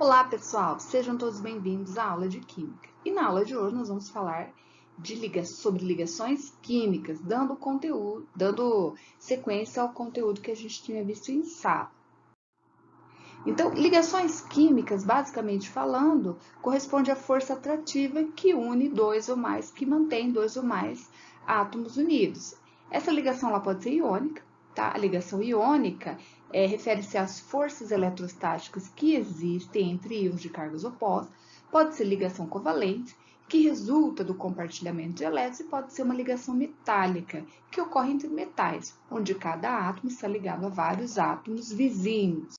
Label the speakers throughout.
Speaker 1: Olá, pessoal! Sejam todos bem-vindos à aula de Química. E na aula de hoje nós vamos falar sobre ligações químicas, dando sequência ao conteúdo que a gente tinha visto em sala. Então, ligações químicas, basicamente falando, corresponde à força atrativa que une dois ou mais, que mantém dois ou mais átomos unidos. Essa ligação ela pode ser iônica, tá? A ligação iônica refere-se às forças eletrostáticas que existem entre íons de cargas opostas. Pode ser ligação covalente, que resulta do compartilhamento de elétrons, e pode ser uma ligação metálica, que ocorre entre metais, onde cada átomo está ligado a vários átomos vizinhos.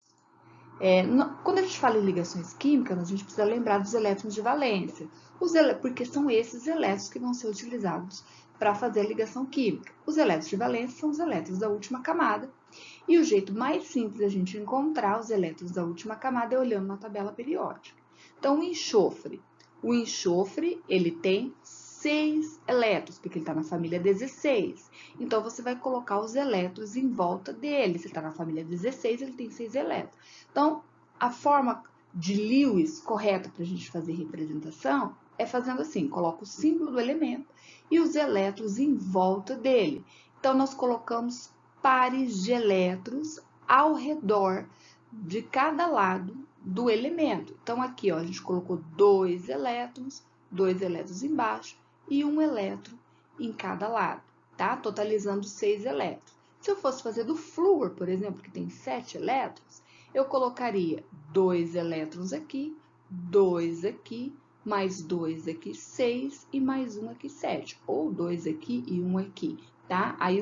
Speaker 1: Quando a gente fala em ligações químicas, a gente precisa lembrar dos elétrons de valência, porque são esses elétrons que vão ser utilizados para fazer a ligação química. Os elétrons de valência são os elétrons da última camada, e o jeito mais simples de a gente encontrar os elétrons da última camada é olhando na tabela periódica. Então, o enxofre ele tem 6 elétrons, porque ele está na família 16. Então, você vai colocar os elétrons em volta dele. Se ele está na família 16, ele tem 6 elétrons. Então, a forma de Lewis correta para a gente fazer representação é fazendo assim, coloca o símbolo do elemento e os elétrons em volta dele. Então, nós colocamos pares de elétrons ao redor de cada lado do elemento. Então, aqui, ó, a gente colocou 2 elétrons embaixo e 1 elétron em cada lado, tá? Totalizando 6 elétrons. Se eu fosse fazer do flúor, por exemplo, que tem 7 elétrons, eu colocaria 2 elétrons aqui, 2 aqui, mais 2 aqui, 6, e mais 1 aqui, 7. Ou 2 aqui e 1 aqui, tá? Aí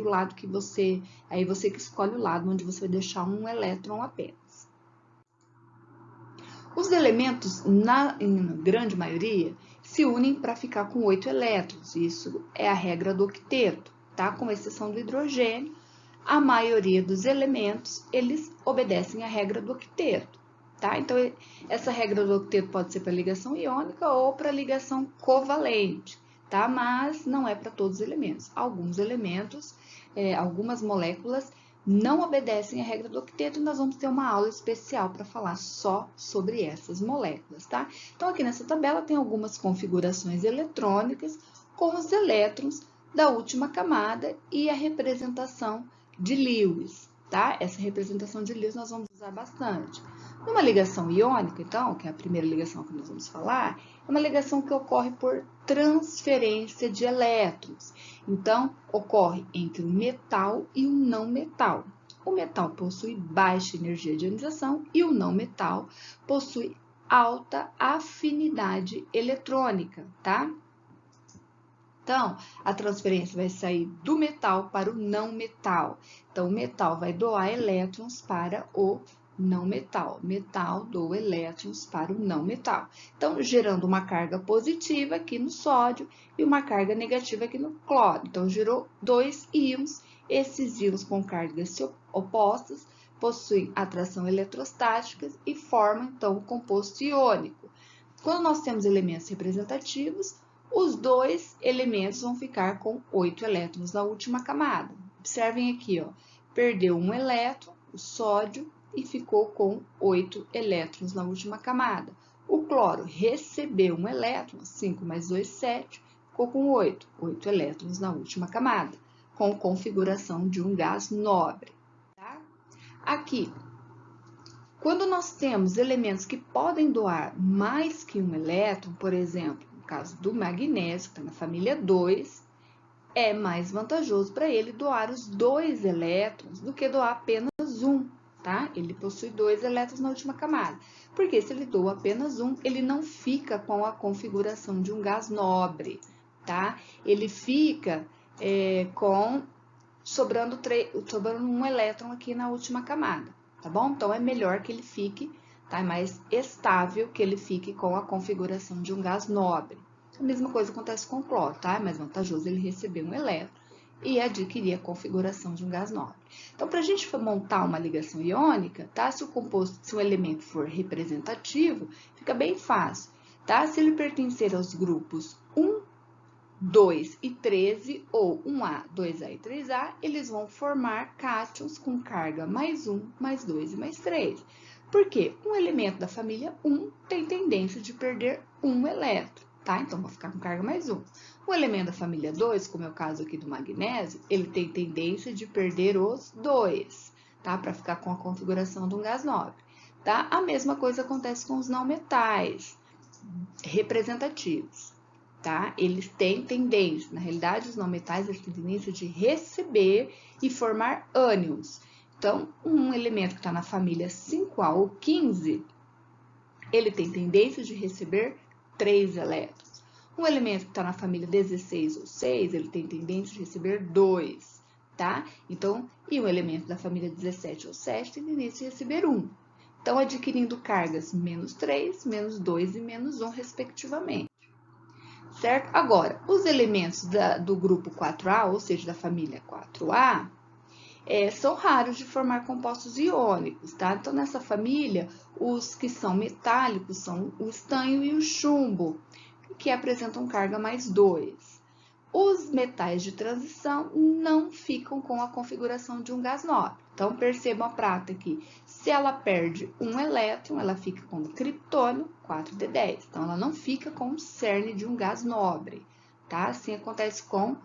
Speaker 1: você que escolhe o lado onde você vai deixar um elétron apenas. Os elementos, em grande maioria, se unem para ficar com 8 elétrons. Isso é a regra do octeto, tá? Com exceção do hidrogênio, a maioria dos elementos, eles obedecem à regra do octeto, tá? Então, essa regra do octeto pode ser para ligação iônica ou para ligação covalente, tá? Mas não é para todos os elementos. Alguns elementos, algumas moléculas, não obedecem à regra do octeto, e nós vamos ter uma aula especial para falar só sobre essas moléculas, tá? Então, aqui nessa tabela tem algumas configurações eletrônicas com os elétrons da última camada e a representação de Lewis, tá? Essa representação de Lewis nós vamos usar bastante. Numa ligação iônica, então, que é a primeira ligação que nós vamos falar, é uma ligação que ocorre por transferência de elétrons. Então, ocorre entre um metal e um não metal. O metal possui baixa energia de ionização e o não metal possui alta afinidade eletrônica, tá? Então, a transferência vai sair do metal para o não metal. Então, o metal vai doar elétrons para o não metal. Metal doa elétrons para o não metal. Então, gerando uma carga positiva aqui no sódio e uma carga negativa aqui no cloro. Então, gerou 2 íons. Esses íons com cargas opostas possuem atração eletrostática e formam, então, o composto iônico. Quando nós temos elementos representativos, os 2 elementos vão ficar com 8 elétrons na última camada. Observem aqui, ó, perdeu 1 elétron, o sódio, e ficou com 8 elétrons na última camada. O cloro recebeu 1 elétron, 5 mais 2, 7, ficou com 8 elétrons na última camada, com configuração de um gás nobre. Tá? Aqui, quando nós temos elementos que podem doar mais que 1 elétron, por exemplo, no caso do magnésio, que está na família 2, é mais vantajoso para ele doar os 2 elétrons do que doar apenas 1. Tá? Ele possui 2 elétrons na última camada, porque se ele doa apenas 1, ele não fica com a configuração de um gás nobre, tá? Ele fica sobrando 1 elétron aqui na última camada, tá bom? Então, é melhor que ele fique, tá? É mais estável que ele fique com a configuração de um gás nobre. A mesma coisa acontece com o cloro, tá? É mais vantajoso ele receber 1 elétron e adquirir a configuração de um gás nobre. Então, para a gente montar uma ligação iônica, tá? Se o elemento for representativo, fica bem fácil, tá? Se ele pertencer aos grupos 1, 2 e 13, ou 1A, 2A e 3A, eles vão formar cátions com carga mais 1, mais 2 e mais 3. Por quê? Um elemento da família 1 tem tendência de perder um elétron, tá? Então, vai ficar com carga mais 1. O elemento da família 2, como é o caso aqui do magnésio, ele tem tendência de perder os 2, tá? Para ficar com a configuração de um gás nobre, tá? A mesma coisa acontece com os não metais representativos, tá? Eles têm tendência, na realidade, os não metais eles têm tendência de receber e formar ânions. Então, um elemento que está na família 5A ou 15, ele tem tendência de receber 3 elétrons. Um elemento que está na família 16 ou 6, ele tem tendência de receber 2, tá? Então, e um elemento da família 17 ou 7 tem tendência de receber 1. Então, adquirindo cargas menos 3, menos 2 e menos 1, respectivamente. Certo? Agora, os elementos do grupo 4A, ou seja, da família 4A, são raros de formar compostos iônicos, tá? Então, nessa família, os que são metálicos são o estanho e o chumbo, que apresentam carga mais 2. Os metais de transição não ficam com a configuração de um gás nobre. Então, percebam a prata aqui. Se ela perde um elétron, ela fica com o criptônio 4d10. Então, ela não fica com o cerne de um gás nobre, tá? Assim acontece com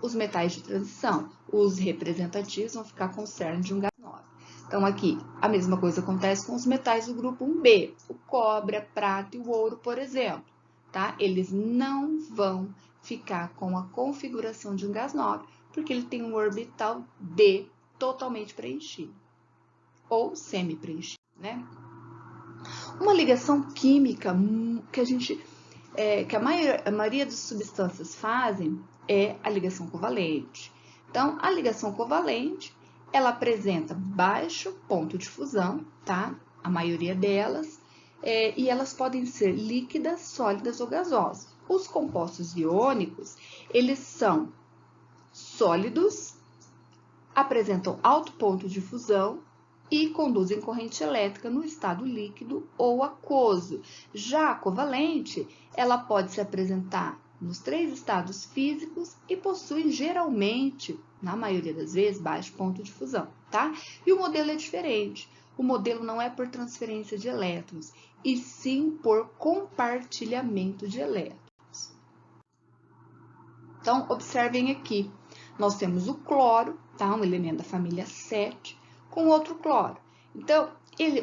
Speaker 1: os metais de transição. Os representativos vão ficar com o cerne de um gás nobre. Então, aqui, a mesma coisa acontece com os metais do grupo 1B. O cobre, a prata e o ouro, por exemplo, tá? Eles não vão ficar com a configuração de um gás nobre, porque ele tem um orbital D totalmente preenchido, ou semi-preenchido, né? Uma ligação química que a maioria das substâncias fazem é a ligação covalente. Então, a ligação covalente, ela apresenta baixo ponto de fusão, tá? A maioria delas, e elas podem ser líquidas, sólidas ou gasosas. Os compostos iônicos, eles são sólidos, apresentam alto ponto de fusão e conduzem corrente elétrica no estado líquido ou aquoso. Já a covalente, ela pode se apresentar nos 3 estados físicos e possui geralmente, na maioria das vezes, baixo ponto de fusão, tá? E o modelo é diferente. O modelo não é por transferência de elétrons, e sim por compartilhamento de elétrons. Então, observem aqui, nós temos o cloro, tá? Um elemento da família 7, com outro cloro. Então,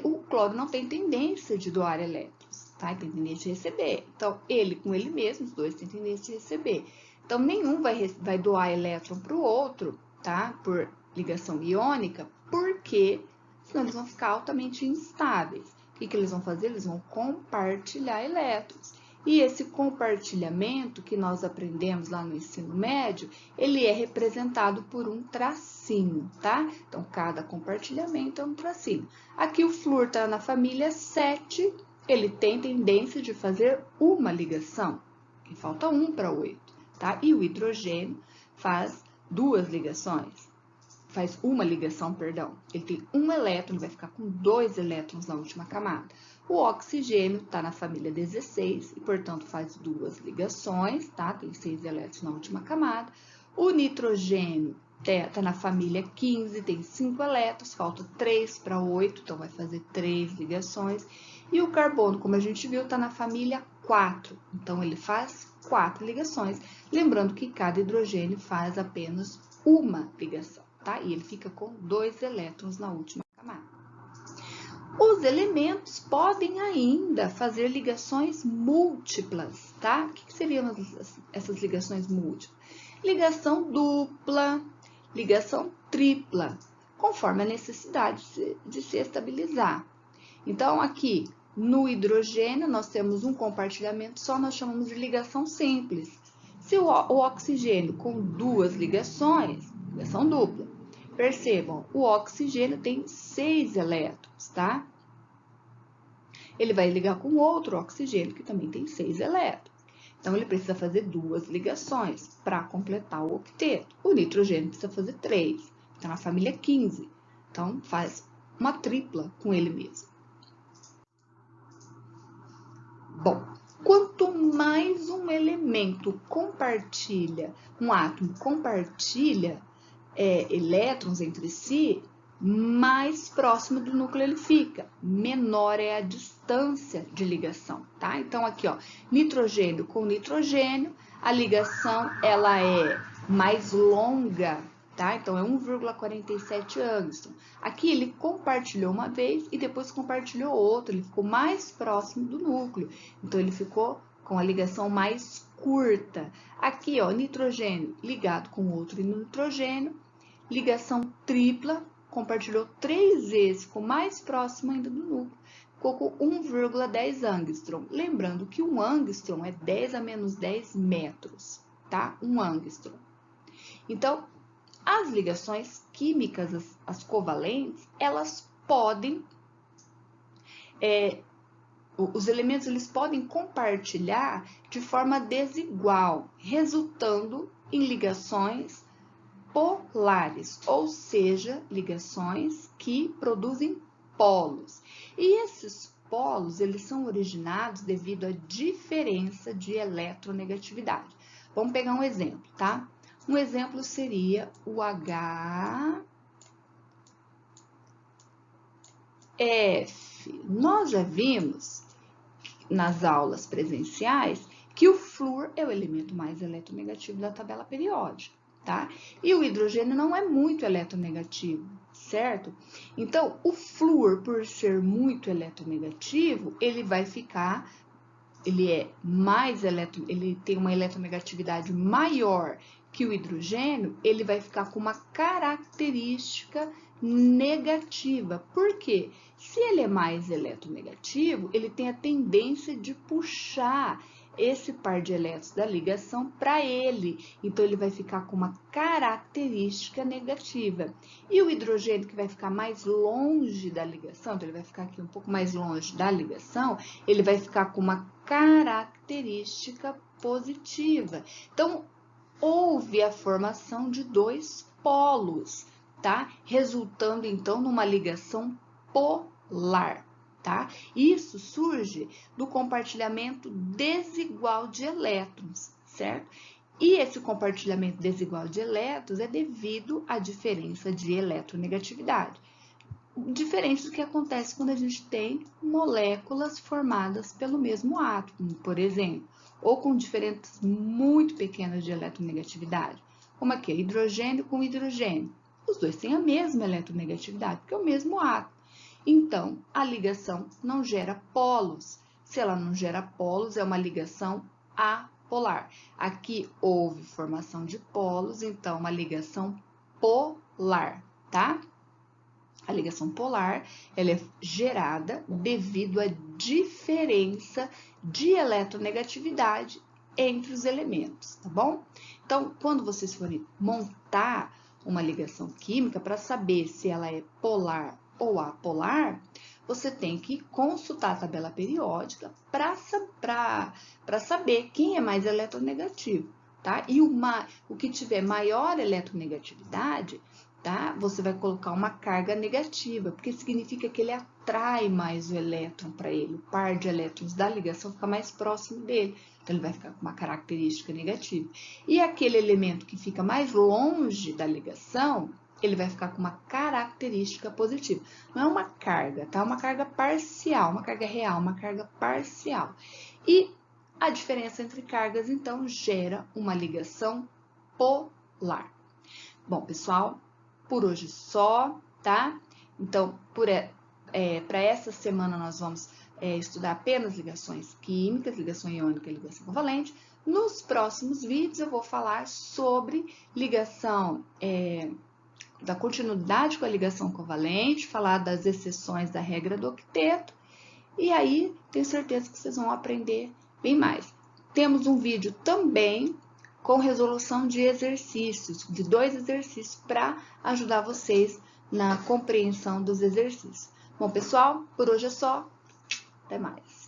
Speaker 1: o cloro não tem tendência de doar elétrons, tá? Tem tendência de receber. Então, ele com ele mesmo, os dois têm tendência de receber. Então, nenhum vai doar elétron para o outro, tá? Por ligação iônica, porque senão eles vão ficar altamente instáveis. O que eles vão fazer? Eles vão compartilhar elétrons. E esse compartilhamento que nós aprendemos lá no ensino médio, ele é representado por um tracinho, tá? Então, cada compartilhamento é um tracinho. Aqui o flúor está na família 7, ele tem tendência de fazer uma ligação, que falta 1 para 8, tá? E o hidrogênio faz 2 ligações. Faz uma ligação, perdão. Ele tem um elétron, vai ficar com 2 elétrons na última camada. O oxigênio está na família 16 e, portanto, faz 2 ligações, tá? Tem 6 elétrons na última camada. O nitrogênio está na família 15, tem 5 elétrons, falta 3 para 8, então vai fazer 3 ligações. E o carbono, como a gente viu, está na família 4, então ele faz 4 ligações. Lembrando que cada hidrogênio faz apenas uma ligação, tá? E ele fica com 2 elétrons na última camada. Os elementos podem ainda fazer ligações múltiplas, tá? O que seriam essas ligações múltiplas? Ligação dupla, ligação tripla, conforme a necessidade de se estabilizar. Então, aqui no hidrogênio, nós temos um compartilhamento só, nós chamamos de ligação simples. Se o oxigênio com 2 ligações, ligação dupla. Percebam, o oxigênio tem 6 elétrons, tá? Ele vai ligar com outro oxigênio que também tem 6 elétrons. Então, ele precisa fazer 2 ligações para completar o octeto. O nitrogênio precisa fazer 3, está na família 15. Então, faz uma tripla com ele mesmo. Bom, quanto mais um elemento compartilha, um átomo compartilha elétrons entre si, mais próximo do núcleo ele fica, menor é a distância de ligação, tá? Então, aqui, ó, nitrogênio com nitrogênio, a ligação, ela é mais longa, tá? Então, é 1,47 angstrom. Aqui, ele compartilhou uma vez e depois compartilhou outra, ele ficou mais próximo do núcleo. Então, ele ficou com a ligação mais curta. Aqui, ó, nitrogênio ligado com outro nitrogênio, ligação tripla, compartilhou 3 vezes, ficou mais próximo ainda do núcleo, ficou com 1,10 angstrom. Lembrando que um angstrom é 10 a menos 10 metros, tá? Um angstrom. Então, as ligações químicas, as covalentes, elas podem, os elementos eles podem compartilhar de forma desigual, resultando em ligações polares, ou seja, ligações que produzem polos. E esses polos, eles são originados devido à diferença de eletronegatividade. Vamos pegar um exemplo, tá? Um exemplo seria o HF. Nós já vimos nas aulas presenciais que o flúor é o elemento mais eletronegativo da tabela periódica, tá? E o hidrogênio não é muito eletronegativo, certo? Então, o flúor, por ser muito eletronegativo, ele vai ficar, ele tem uma eletronegatividade maior que o hidrogênio, ele vai ficar com uma característica negativa. Por quê? Se ele é mais eletronegativo, ele tem a tendência de puxar esse par de elétrons da ligação para ele. Então, ele vai ficar com uma característica negativa. E o hidrogênio, que vai ficar mais longe da ligação, então ele vai ficar aqui um pouco mais longe da ligação, ele vai ficar com uma característica positiva. Então, houve a formação de 2 polos, tá? Resultando, então, numa ligação polar, tá? Isso surge do compartilhamento desigual de elétrons, certo? E esse compartilhamento desigual de elétrons é devido à diferença de eletronegatividade. Diferente do que acontece quando a gente tem moléculas formadas pelo mesmo átomo, por exemplo, ou com diferenças muito pequenas de eletronegatividade, como aqui, hidrogênio com hidrogênio. Os dois têm a mesma eletronegatividade, porque é o mesmo átomo. Então, a ligação não gera polos. Se ela não gera polos, é uma ligação apolar. Aqui houve formação de polos, então uma ligação polar, tá? A ligação polar, ela é gerada devido à diferença de eletronegatividade entre os elementos, tá bom? Então, quando vocês forem montar uma ligação química, para saber se ela é polar ou apolar, você tem que consultar a tabela periódica para saber quem é mais eletronegativo, tá? E o que tiver maior eletronegatividade, tá? Você vai colocar uma carga negativa, porque significa que ele atrai mais o elétron para ele. O par de elétrons da ligação fica mais próximo dele. Então, ele vai ficar com uma característica negativa. E aquele elemento que fica mais longe da ligação, ele vai ficar com uma característica positiva. Não é uma carga, tá? É uma carga parcial, uma carga real, uma carga parcial. E a diferença entre cargas, então, gera uma ligação polar. Bom, pessoal, por hoje só, tá? Então, para essa semana nós vamos estudar apenas ligações químicas, ligação iônica e ligação covalente. Nos próximos vídeos eu vou falar sobre ligação da continuidade com a ligação covalente, falar das exceções da regra do octeto, e aí tenho certeza que vocês vão aprender bem mais. Temos um vídeo também com resolução de exercícios, de 2 exercícios, para ajudar vocês na compreensão dos exercícios. Bom, pessoal, por hoje é só. Até mais.